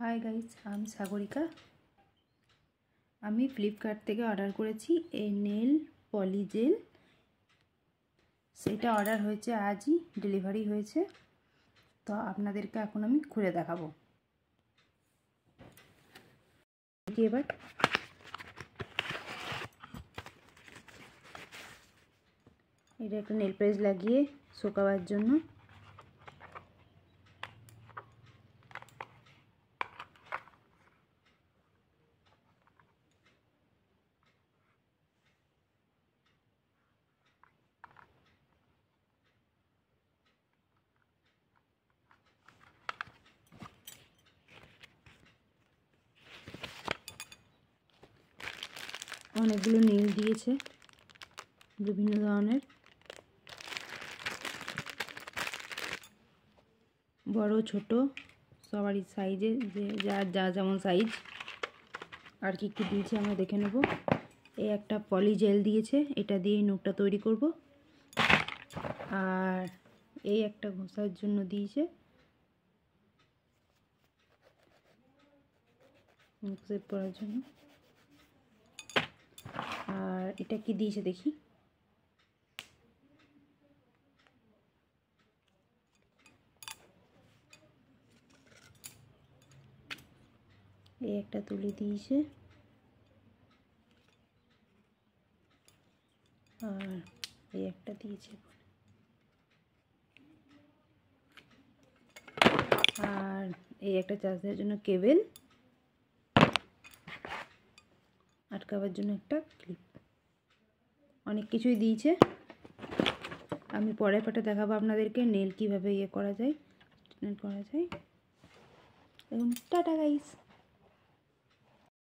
Hi guys, আমি সাগরিকা। আমি Flipkart থেকে অর্ডার করেছি এই নেল পলি জেল। সেটা অর্ডার হয়েছে আজই, ডেলিভারি হয়েছে। তো আপনাদেরকে এখন আমি খুলে দেখাবো। এবার এটা একটা নেল পেজ লাগিয়ে শুকাবার জন্য। অনেকগুলো নেল দিয়েছে, বিভিন্ন ধরনের, বড় ছোট সবারই সাইজে, যে যা যেমন সাইজ। আর কি কি দিয়েছে আমরা দেখে নেব। এই একটা পলি জেল দিয়েছে, এটা দিয়ে নোটটা তৈরি করব। আর এই একটা ঘষার জন্য দিয়েছে, মুখ সেভ করার জন্য। আর এটা কি দিয়েছে দেখি। এই একটা তুলে দিয়েছে। আর এই একটা দিয়েছে। আর এই একটা চার্জ দেওয়ার জন্য কেবেল, আটকাবার জন্য একটা ক্লিপ। অনেক কিছুই দিয়েছে। আমি পরে পাটে দেখাবো আপনাদেরকে নেল কীভাবে করা যায়, নেল করা যায়। এখন টাটা গাইস।